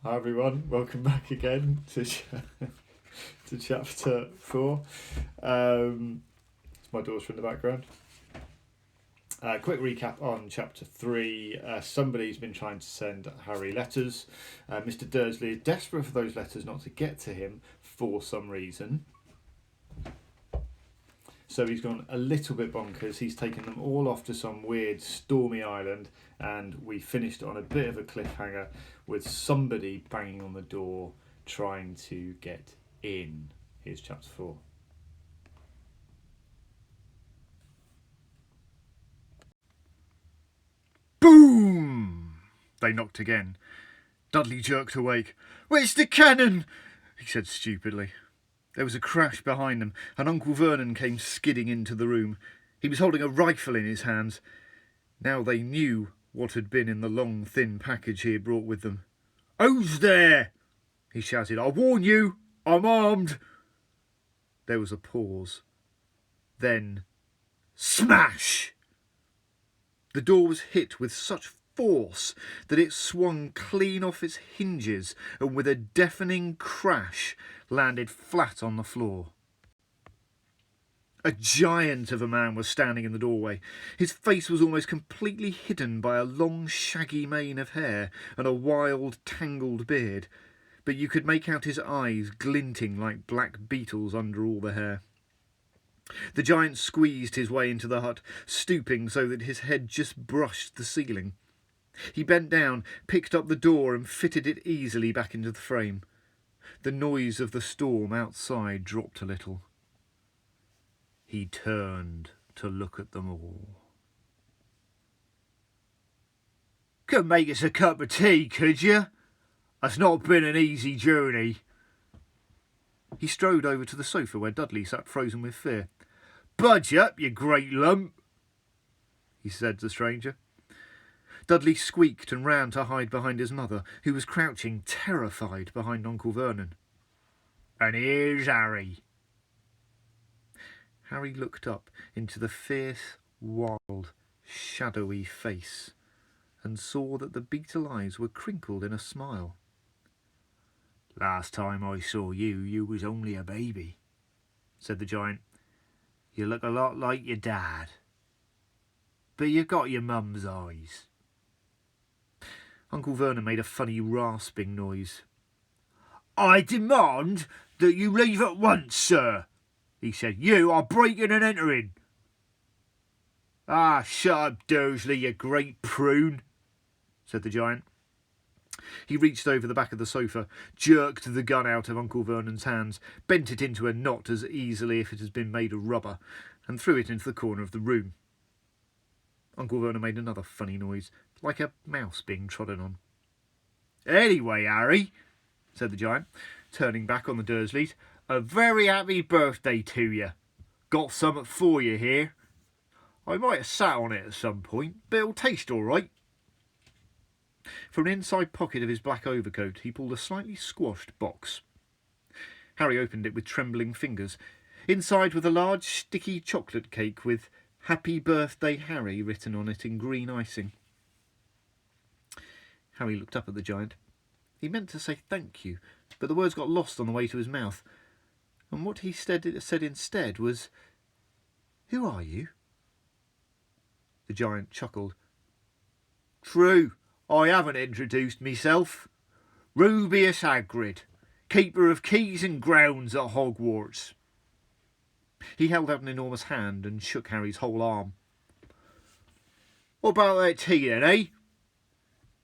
Hi everyone, welcome back again to chapter 4. It's my daughter in the background. Quick recap on chapter 3. Somebody's been trying to send Harry letters. Mr. Dursley is desperate for those letters not to get to him for some reason. So he's gone a little bit bonkers. He's taken them all off to some weird stormy island, and we finished on a bit of a cliffhanger with somebody banging on the door trying to get in. Here's chapter 4. Boom! They knocked again. Dudley jerked awake. "Where's the cannon?" he said stupidly. There was a crash behind them, and Uncle Vernon came skidding into the room. He was holding a rifle in his hands. Now they knew what had been in the long, thin package he had brought with them. "Who's there?" he shouted. "I warn you, I'm armed." There was a pause. Then, smash! The door was hit with such force that it swung clean off its hinges and with a deafening crash landed flat on the floor. A giant of a man was standing in the doorway. His face was almost completely hidden by a long shaggy mane of hair and a wild tangled beard, but you could make out his eyes glinting like black beetles under all the hair. The giant squeezed his way into the hut, stooping so that his head just brushed the ceiling. He bent down, picked up the door and fitted it easily back into the frame. The noise of the storm outside dropped a little. He turned to look at them all. "Could make us a cup of tea, could you? It's not been an easy journey." He strode over to the sofa where Dudley sat frozen with fear. "Budge up, you great lump," he said to the stranger. Dudley squeaked and ran to hide behind his mother, who was crouching, terrified, behind Uncle Vernon. "And here's Harry." Harry looked up into the fierce, wild, shadowy face and saw that the beetle eyes were crinkled in a smile. "Last time I saw you, you was only a baby," said the giant. "You look a lot like your dad, but you've got your mum's eyes." Uncle Vernon made a funny rasping noise. "I demand that you leave at once, sir," he said. "You are breaking and entering." "Ah, shut up, Dursley, you great prune," said the giant. He reached over the back of the sofa, jerked the gun out of Uncle Vernon's hands, bent it into a knot as easily if it had been made of rubber, and threw it into the corner of the room. Uncle Vernon made another funny noise, like a mouse being trodden on. "Anyway, Harry," said the giant, turning back on the Dursleys, "a very happy birthday to you. Got something for you here. I might have sat on it at some point, but it'll taste all right." From an inside pocket of his black overcoat he pulled a slightly squashed box. Harry opened it with trembling fingers. Inside was a large sticky chocolate cake with "Happy Birthday, Harry" written on it in green icing. Harry looked up at the giant. He meant to say thank you, but the words got lost on the way to his mouth, and what he said instead was, "Who are you?" The giant chuckled. "True, I haven't introduced myself. Rubeus Hagrid, keeper of keys and grounds at Hogwarts." He held out an enormous hand and shook Harry's whole arm. "What about that tea then, eh?"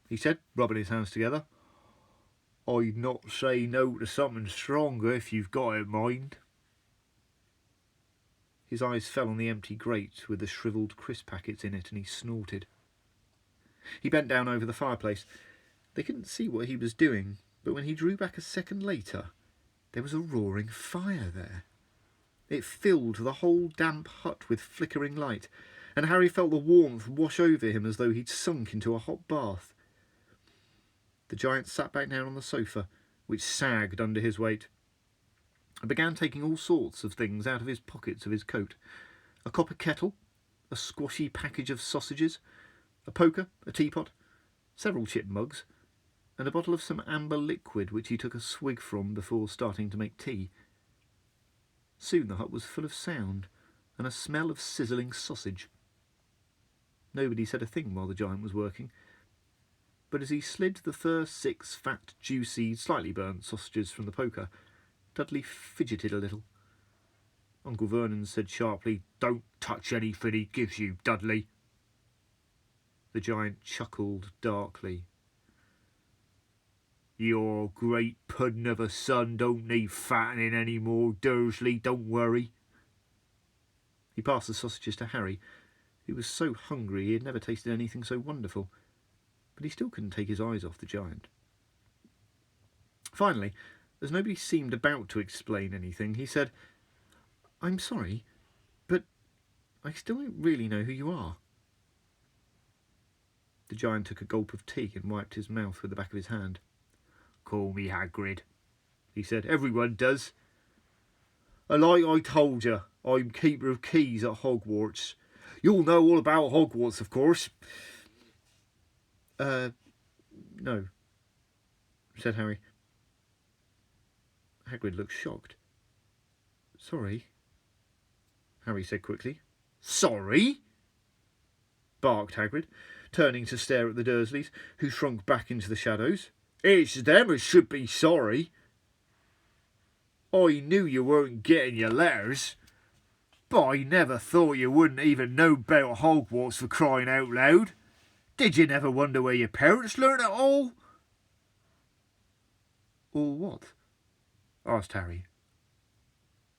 he said, rubbing his hands together. "I'd not say no to something stronger if you've got it, mind." His eyes fell on the empty grate with the shrivelled crisp packets in it, and he snorted. He bent down over the fireplace. They couldn't see what he was doing, but when he drew back a second later, there was a roaring fire there. It filled the whole damp hut with flickering light, and Harry felt the warmth wash over him as though he'd sunk into a hot bath. The giant sat back down on the sofa, which sagged under his weight, and began taking all sorts of things out of his pockets of his coat. A copper kettle, a squashy package of sausages, a poker, a teapot, several chip mugs, and a bottle of some amber liquid which he took a swig from before starting to make tea. Soon the hut was full of sound and a smell of sizzling sausage. Nobody said a thing while the giant was working, but as he slid the first 6 fat, juicy, slightly burnt sausages from the poker, Dudley fidgeted a little. Uncle Vernon said sharply, "Don't touch anything he gives you, Dudley." The giant chuckled darkly. "Your great puddin' of a son don't need fattening any more, Dursley, don't worry." He passed the sausages to Harry, who was so hungry he had never tasted anything so wonderful, but he still couldn't take his eyes off the giant. Finally, as nobody seemed about to explain anything, he said, "I'm sorry, but I still don't really know who you are." The giant took a gulp of tea and wiped his mouth with the back of his hand. "Call me Hagrid," he said. "Everyone does. And like I told you, I'm keeper of keys at Hogwarts. You'll know all about Hogwarts, of course." No," said Harry. Hagrid looked shocked. "Sorry," Harry said quickly. "Sorry?" barked Hagrid, turning to stare at the Dursleys, who shrunk back into the shadows. "It's them as should be sorry. I knew you weren't getting your letters, but I never thought you wouldn't even know about Hogwarts, for crying out loud. Did you never wonder where your parents learnt it all?" "All what?" asked Harry.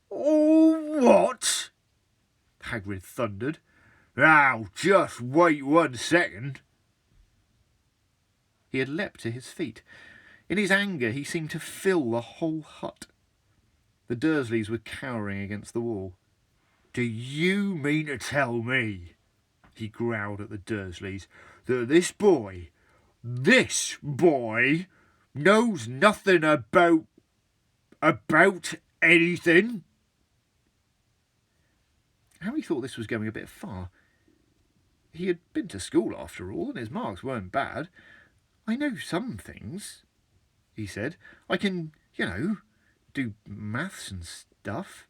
"All what?" Hagrid thundered. "Now, just wait 1 second." He had leapt to his feet. In his anger, he seemed to fill the whole hut. The Dursleys were cowering against the wall. "Do you mean to tell me," he growled at the Dursleys, "that this boy knows nothing about anything?" Harry thought this was going a bit far. He had been to school after all, and his marks weren't bad. "I know some things," he said. "I can, do maths and stuff."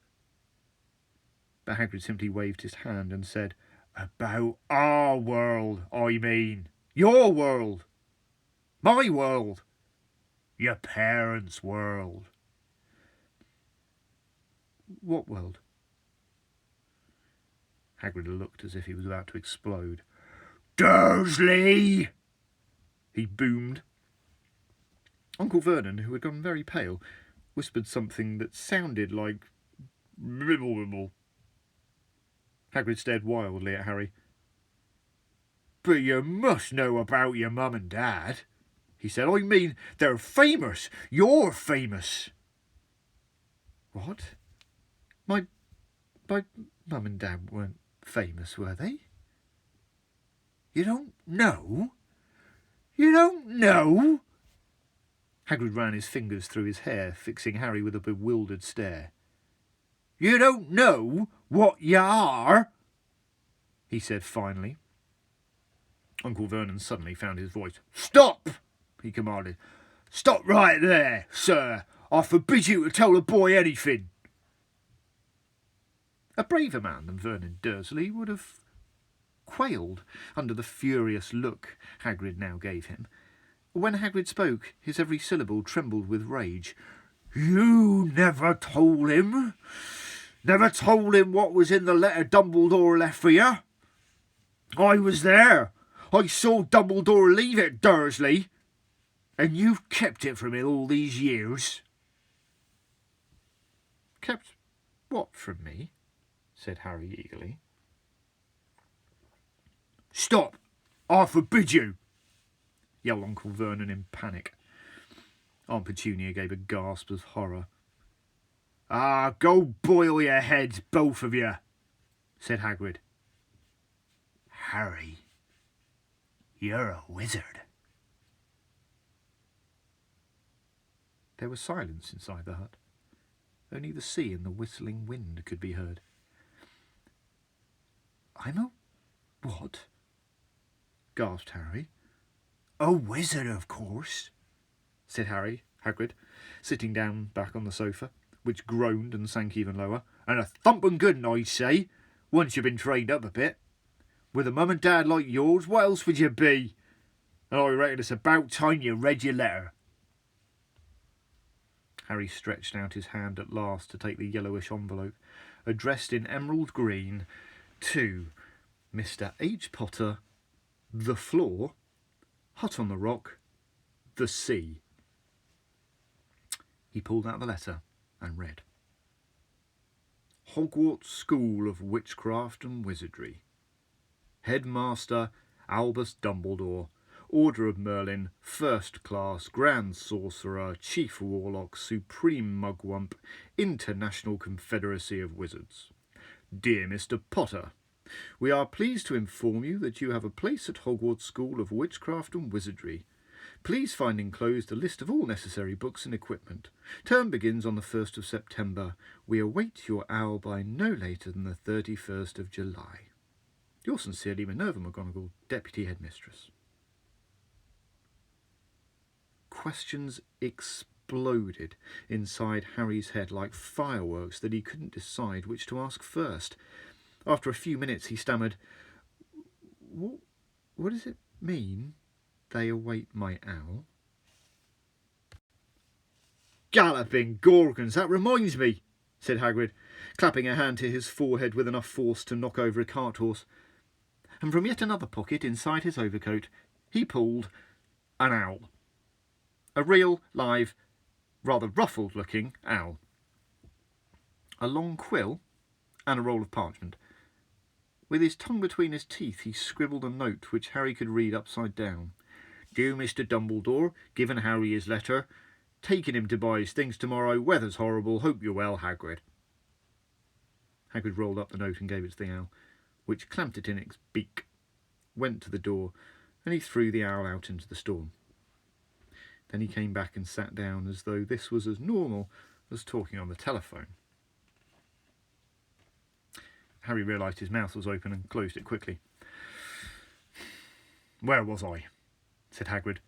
But Hagrid simply waved his hand and said, "About our world, I mean. Your world. My world. Your parents' world." "What world?" Hagrid looked as if he was about to explode. "Dursley!" he boomed. Uncle Vernon, who had gone very pale, whispered something that sounded like "Ribble ribble." Hagrid stared wildly at Harry. "But you must know about your mum and dad," he said. "I mean, they're famous. You're famous." "What? My mum and dad weren't famous, were they?" "You don't know? You don't know?" Hagrid ran his fingers through his hair, fixing Harry with a bewildered stare. "You don't know what you are?" he said finally. Uncle Vernon suddenly found his voice. "Stop!" he commanded. "Stop right there, sir. I forbid you to tell the boy anything." A braver man than Vernon Dursley would have quailed under the furious look Hagrid now gave him. When Hagrid spoke, his every syllable trembled with rage. "You never told him? Never told him what was in the letter Dumbledore left for you? I was there. I saw Dumbledore leave it, Dursley. And you've kept it from him all these years." "Kept what from me?" said Harry eagerly. "Stop! I forbid you!" yelled Uncle Vernon in panic. Aunt Petunia gave a gasp of horror. Go boil your heads, both of you," said Hagrid. "Harry, you're a wizard." There was silence inside the hut. Only the sea and the whistling wind could be heard. "I'm a what?" gasped Harry. "A wizard, of course," said Hagrid, sitting down back on the sofa, which groaned and sank even lower. And a thumping good, I'd say, once you've been trained up a bit. With a mum and dad like yours, what else would you be? And I reckon it's about time you read your letter. Harry stretched out his hand at last to take the yellowish envelope, addressed in emerald green to Mr. H. Potter, The Floor, Hut on the Rock, The Sea. He pulled out the letter and read. Hogwarts School of Witchcraft and Wizardry. Headmaster Albus Dumbledore, Order of Merlin, First Class, Grand Sorcerer, Chief Warlock, Supreme Mugwump, International Confederacy of Wizards. Dear Mr. Potter, we are pleased to inform you that you have a place at Hogwarts School of Witchcraft and Wizardry. Please find enclosed a list of all necessary books and equipment. Term begins on the 1st of September. We await your owl by no later than the 31st of July. Yours sincerely, Minerva McGonagall, Deputy Headmistress. Questions exploded inside Harry's head like fireworks that he couldn't decide which to ask first. After a few minutes he stammered, What does it mean, they await my owl? Galloping Gorgons, that reminds me, said Hagrid, clapping a hand to his forehead with enough force to knock over a cart horse. And from yet another pocket inside his overcoat he pulled an owl. A real, live, rather ruffled-looking owl. A long quill and a roll of parchment. With his tongue between his teeth he scribbled a note which Harry could read upside down. Dear Mr. Dumbledore, given Harry his letter. Taking him to buy his things tomorrow. Weather's horrible. Hope you're well, Hagrid. Hagrid rolled up the note and gave it to the owl, which clamped it in its beak, went to the door, and he threw the owl out into the storm. Then he came back and sat down as though this was as normal as talking on the telephone. Harry realised his mouth was open and closed it quickly. Where was I? Said Hagrid.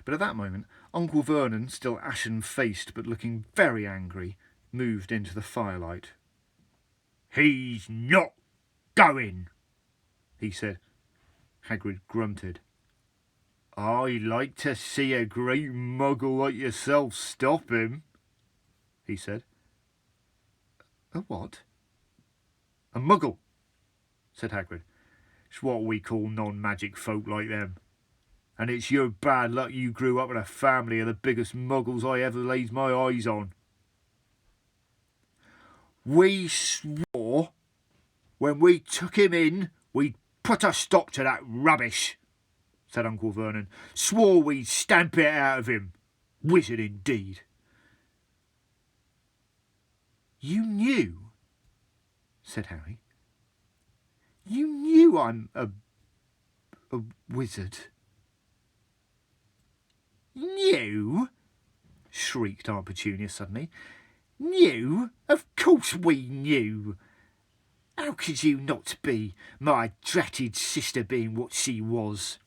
But at that moment, Uncle Vernon, still ashen-faced but looking very angry, moved into the firelight. He's not going, he said. Hagrid grunted. I like to see a great muggle like yourself stop him, he said. A what? A muggle, said Hagrid. It's what we call non-magic folk like them. And it's your bad luck you grew up in a family of the biggest muggles I ever laid my eyes on. We swore when we took him in we'd put a stop to that rubbish, said Uncle Vernon. Swore we'd stamp it out of him. Wizard indeed. You knew, said Harry. You knew I'm a wizard. Knew? Shrieked Aunt Petunia suddenly. Knew? Of course we knew. How could you not be, my dratted sister being what she was?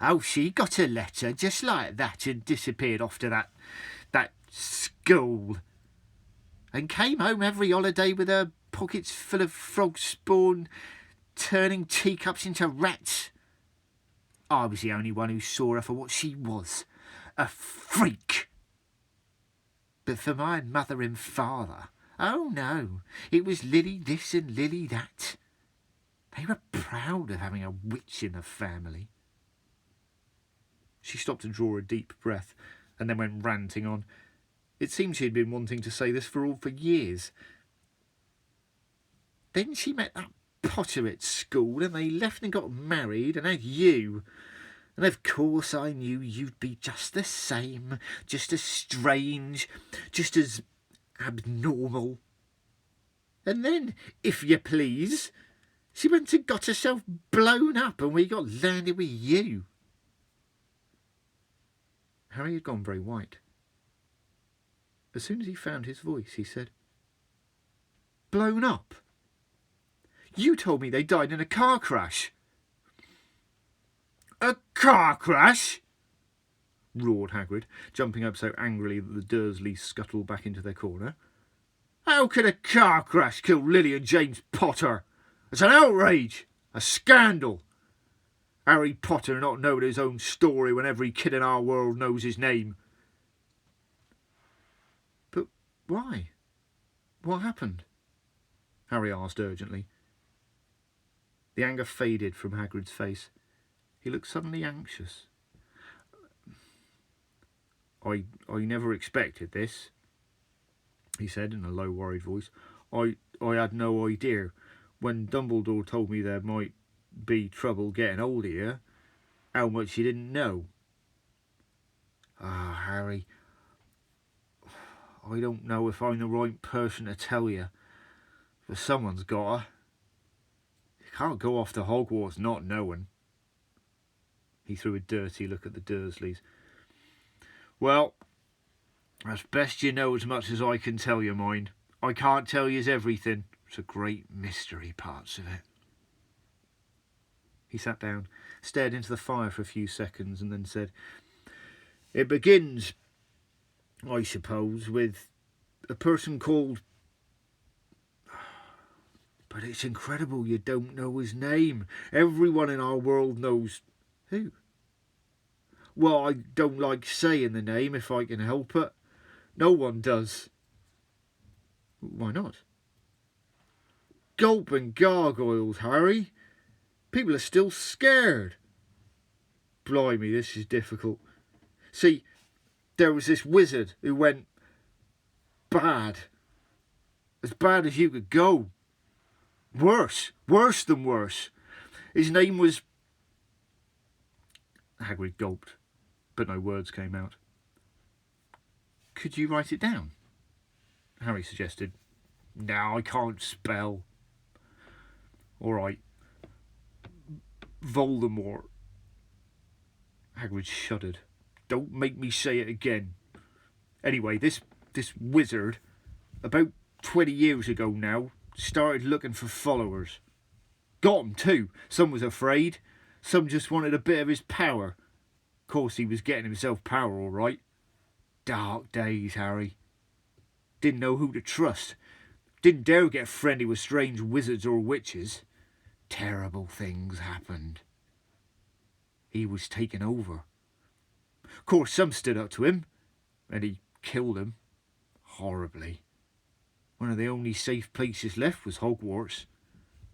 Oh, she got a letter just like that and disappeared off to that school. And came home every holiday with her pockets full of frog spawn, turning teacups into rats. I was the only one who saw her for what she was, a freak. But for my mother and father, oh no, it was Lily this and Lily that. They were proud of having a witch in the family. She stopped to draw a deep breath and then went ranting on. It seemed she had been wanting to say this for years. Then she met that Potter at school and they left and got married and had you. And of course I knew you'd be just the same, just as strange, just as abnormal. And then, if you please, she went and got herself blown up and we got landed with you. Harry had gone very white. As soon as he found his voice, he said, Blown up? You told me they died in a car crash. A car crash? roared Hagrid, jumping up so angrily that the Dursleys scuttled back into their corner. How could a car crash kill Lily and James Potter? It's an outrage! A scandal! Harry Potter not knowing his own story when every kid in our world knows his name. But why? What happened? Harry asked urgently. The anger faded from Hagrid's face. He looked suddenly anxious. I never expected this, he said in a low, worried voice. I had no idea. When Dumbledore told me there might be trouble getting hold of you, how much you didn't know. Ah, Harry, I don't know if I'm the right person to tell you, but someone's gotta. You can't go off to Hogwarts not knowing. He threw a dirty look at the Dursleys. Well, that's best you know as much as I can tell you, mind. I can't tell you everything. It's a great mystery, parts of it. He sat down, stared into the fire for a few seconds, and then said, It begins, I suppose, with a person called... But it's incredible you don't know his name. Everyone in our world knows... Who? Well, I don't like saying the name if I can help it. No one does. Why not? Gulp and gargoyles, Harry. People are still scared. Blimey, this is difficult. See, there was this wizard who went bad. As bad as you could go. Worse than worse. His name was... Hagrid gulped, but no words came out. Could you write it down? Harry suggested. No, I can't spell. All right. Voldemort. Hagrid shuddered. Don't make me say it again. Anyway, this wizard, about 20 years ago now, started looking for followers. Got 'em too. Some was afraid. Some just wanted a bit of his power. Of course, he was getting himself power, all right. Dark days, Harry. Didn't know who to trust. Didn't dare get friendly with strange wizards or witches. Terrible things happened. He was taken over. Of course, some stood up to him, and he killed them. Horribly. One of the only safe places left was Hogwarts.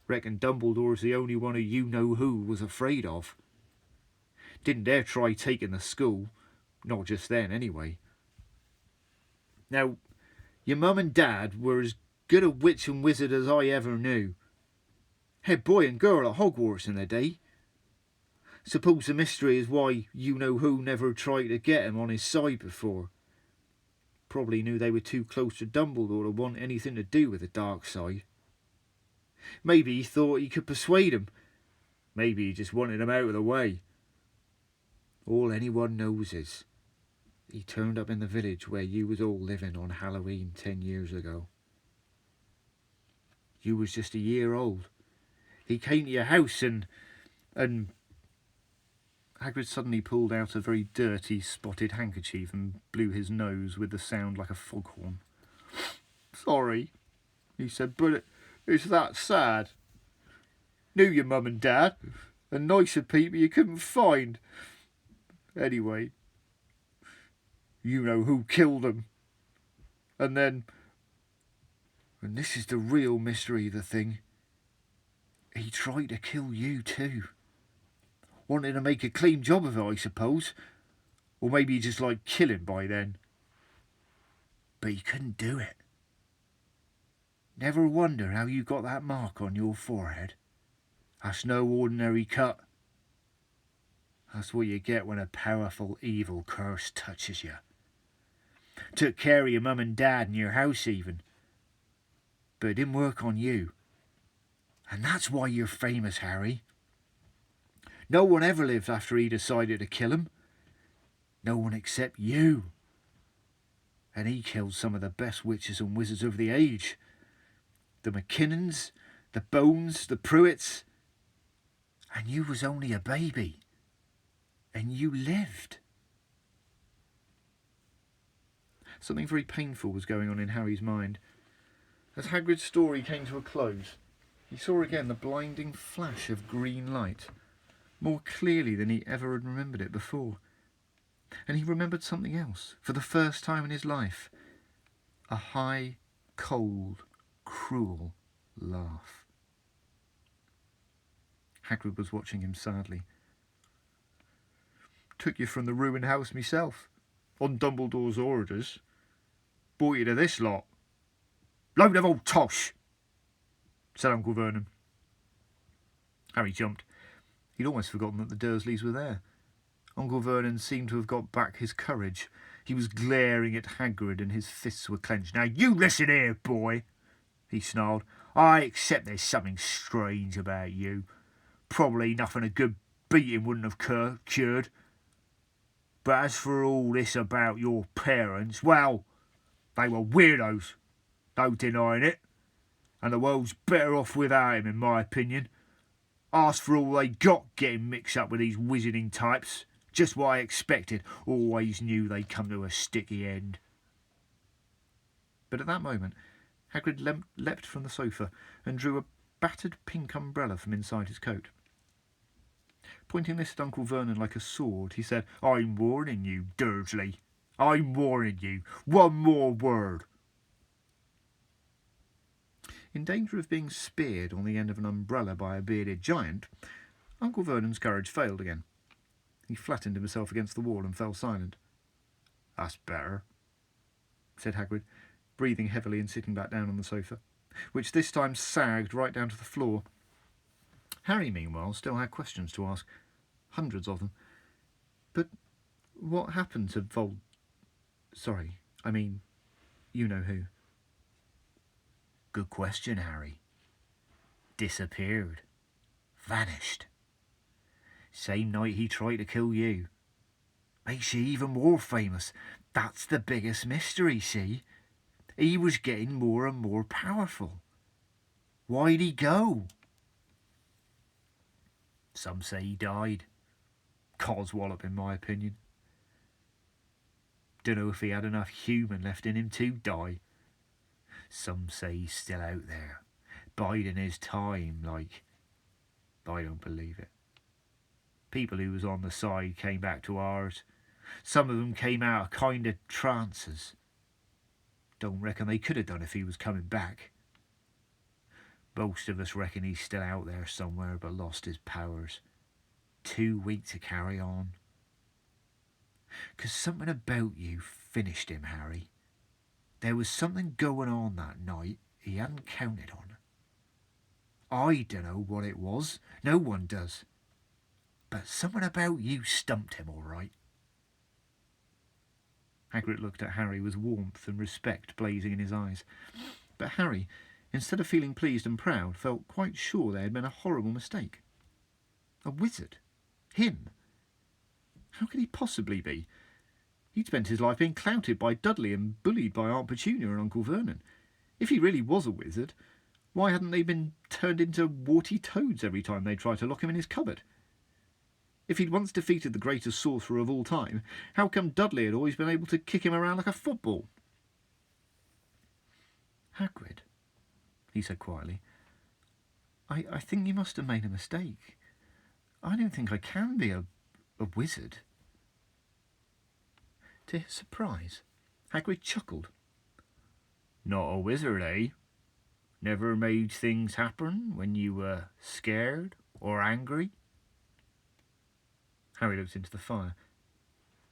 Reckon Dumbledore's the only one who you-know-who was afraid of. Didn't dare try taking the school. Not just then, anyway. Now, your mum and dad were as good a witch and wizard as I ever knew. Head boy and girl at Hogwarts in their day. Suppose the mystery is why you-know-who never tried to get him on his side before. Probably knew they were too close to Dumbledore to want anything to do with the dark side. Maybe he thought he could persuade him. Maybe he just wanted him out of the way. All anyone knows is he turned up in the village where you was all living on Halloween 10 years ago. You was just a year old. He came to your house and... Hagrid suddenly pulled out a very dirty, spotted handkerchief and blew his nose with the sound like a foghorn. Sorry, he said, but it's that sad. Knew your mum and dad, and nicer people you couldn't find. Anyway, you know who killed them. And then, and this is the real mystery of the thing, he tried to kill you too. Wanted to make a clean job of it, I suppose. Or maybe he just liked killing by then. But he couldn't do it. Never wonder how you got that mark on your forehead. That's no ordinary cut. That's what you get when a powerful evil curse touches you. Took care of your mum and dad and your house even. But it didn't work on you. And that's why you're famous, Harry. No one ever lived after he decided to kill him. No one except you. And he killed some of the best witches and wizards of the age. The McKinnons, the Bones, the Pruitts. And you was only a baby. And you lived. Something very painful was going on in Harry's mind. As Hagrid's story came to a close, he saw again the blinding flash of green light, more clearly than he ever had remembered it before. And he remembered something else, for the first time in his life. A high, cold, cruel laugh. Hagrid was watching him sadly. Took you from the ruined house myself, on Dumbledore's orders. Brought you to this lot. Load of old tosh, said Uncle Vernon. Harry jumped. He'd almost forgotten that the Dursleys were there. Uncle Vernon seemed to have got back his courage. He was glaring at Hagrid and his fists were clenched. Now you listen here, boy, he snarled. I accept there's something strange about you. Probably nothing a good beating wouldn't have cured. But as for all this about your parents, well, they were weirdos. No denying it. And the world's better off without him, in my opinion. Asked for all they got getting mixed up with these wizarding types. Just what I expected. Always knew they'd come to a sticky end. But at that moment, Hagrid leapt from the sofa and drew a battered pink umbrella from inside his coat. Pointing this at Uncle Vernon like a sword, he said, I'm warning you, Dursley. I'm warning you. One more word. In danger of being speared on the end of an umbrella by a bearded giant, Uncle Vernon's courage failed again. He flattened himself against the wall and fell silent. That's better, said Hagrid, breathing heavily and sitting back down on the sofa, which this time sagged right down to the floor. Harry, meanwhile, still had questions to ask, hundreds of them. But what happened to Sorry, I mean, you know who. Good question, Harry. Disappeared. Vanished. Same night he tried to kill you. Makes you even more famous. That's the biggest mystery, see? He was getting more and more powerful. Why'd he go? Some say he died. Coswallop, in my opinion. Dunno if he had enough human left in him to die. Some say he's still out there, biding his time, like. But I don't believe it. People who was on the side came back to ours. Some of them came out of kind of trances. Don't reckon they could have done if he was coming back. Most of us reckon he's still out there somewhere but lost his powers. Too weak to carry on. 'Cause something about you finished him, Harry. There was something going on that night he hadn't counted on. I dunno what it was. No one does. But something about you stumped him, all right. Hagrid looked at Harry with warmth and respect blazing in his eyes. But Harry, instead of feeling pleased and proud, felt quite sure there had been a horrible mistake. A wizard? Him? How could he possibly be? He'd spent his life being clouted by Dudley and bullied by Aunt Petunia and Uncle Vernon. If he really was a wizard, why hadn't they been turned into warty toads every time they tried to lock him in his cupboard? If he'd once defeated the greatest sorcerer of all time, how come Dudley had always been able to kick him around like a football? Hagrid, he said quietly, I think you must have made a mistake. I don't think I can be a wizard. To his surprise, Hagrid chuckled. Not a wizard, eh? Never made things happen when you were scared or angry? Harry looked into the fire.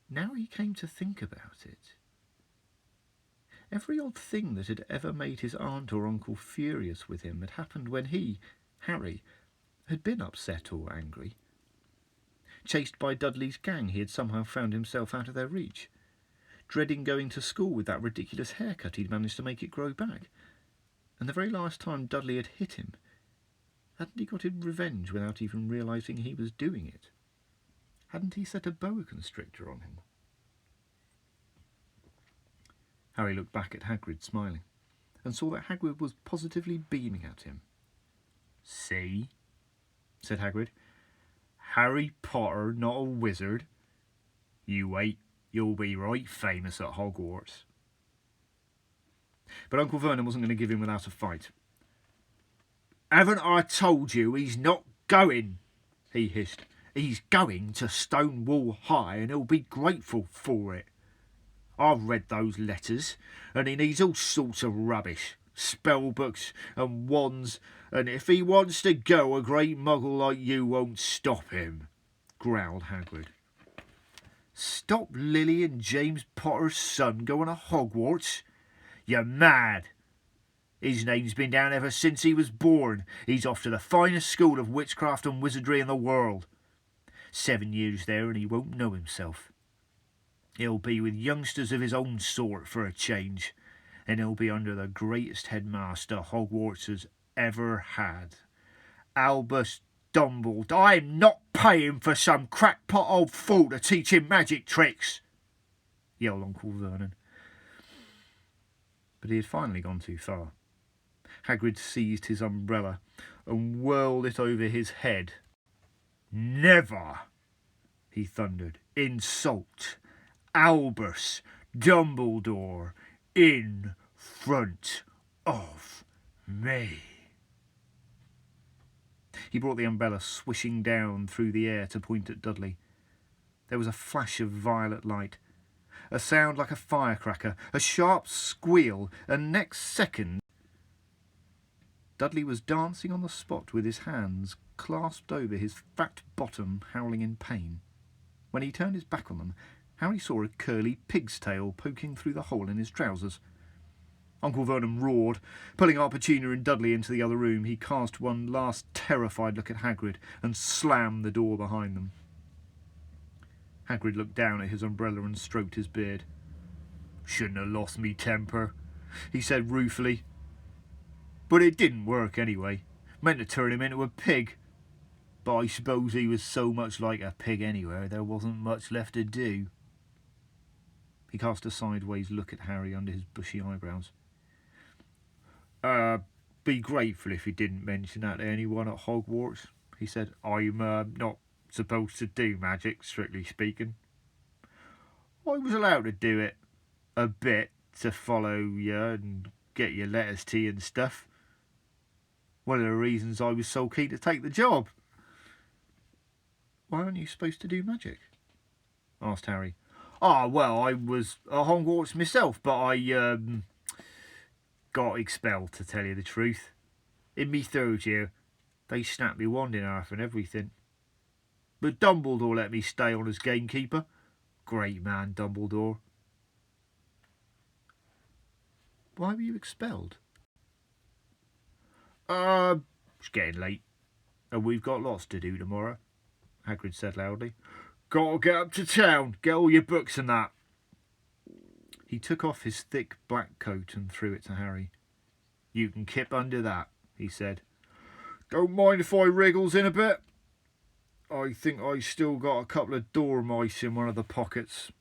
Now he came to think about it. Every odd thing that had ever made his aunt or uncle furious with him had happened when he, Harry, had been upset or angry. Chased by Dudley's gang, he had somehow found himself out of their reach, dreading going to school with that ridiculous haircut he'd managed to make it grow back. And the very last time Dudley had hit him, hadn't he got in revenge without even realising he was doing it? Hadn't he set a boa constrictor on him? Harry looked back at Hagrid, smiling, and saw that Hagrid was positively beaming at him. See, said Hagrid. Harry Potter not a wizard. You wait, you'll be right famous at Hogwarts. But Uncle Vernon wasn't going to give in without a fight. "Haven't I told you he's not going?" he hissed. "He's going to Stonewall High, and he'll be grateful for it. I've read those letters, and he needs all sorts of rubbish, spell books and wands, and if he wants to go, a great muggle like you won't stop him," growled Hagrid. "Stop Lily and James Potter's son going to Hogwarts? You're mad. His name's been down ever since he was born. He's off to the finest school of witchcraft and wizardry in the world. 7 years there and he won't know himself. He'll be with youngsters of his own sort for a change, and he'll be under the greatest headmaster Hogwarts has ever had. Albus Dumbledore. I'm not paying for some crackpot old fool to teach him magic tricks," yelled Uncle Vernon. But he had finally gone too far. Hagrid seized his umbrella and whirled it over his head. "Never," he thundered, "insult Albus Dumbledore in front of me." He brought the umbrella swishing down through the air to point at Dudley. There was a flash of violet light, a sound like a firecracker, a sharp squeal, and next second Dudley was dancing on the spot with his hands clasped over his fat bottom, howling in pain. When he turned his back on them, Harry saw a curly pig's tail poking through the hole in his trousers. Uncle Vernon roared. Pulling Arpachina and Dudley into the other room, he cast one last terrified look at Hagrid and slammed the door behind them. Hagrid looked down at his umbrella and stroked his beard. "Shouldn't have lost me temper," he said ruefully. "But it didn't work anyway. Meant to turn him into a pig. But I suppose he was so much like a pig anyway, there wasn't much left to do." He cast a sideways look at Harry under his bushy eyebrows. Be grateful if you didn't mention that to anyone at Hogwarts," he said. "I'm not supposed to do magic, strictly speaking. I was allowed to do it a bit, to follow you and get your letters to you and stuff. One of the reasons I was so keen to take the job." "Why aren't you supposed to do magic?" asked Harry. Well, I was at Hogwarts myself, but I got expelled, to tell you the truth. In me third year, they snapped me wand in half and everything. But Dumbledore let me stay on as gamekeeper. Great man, Dumbledore." "Why were you expelled?" It's getting late, and we've got lots to do tomorrow," Hagrid said loudly. "Gotta get up to town, get all your books and that." He took off his thick black coat and threw it to Harry. "You can kip under that," he said. "Don't mind if I wriggles in a bit. I think I still got a couple of dormice in one of the pockets."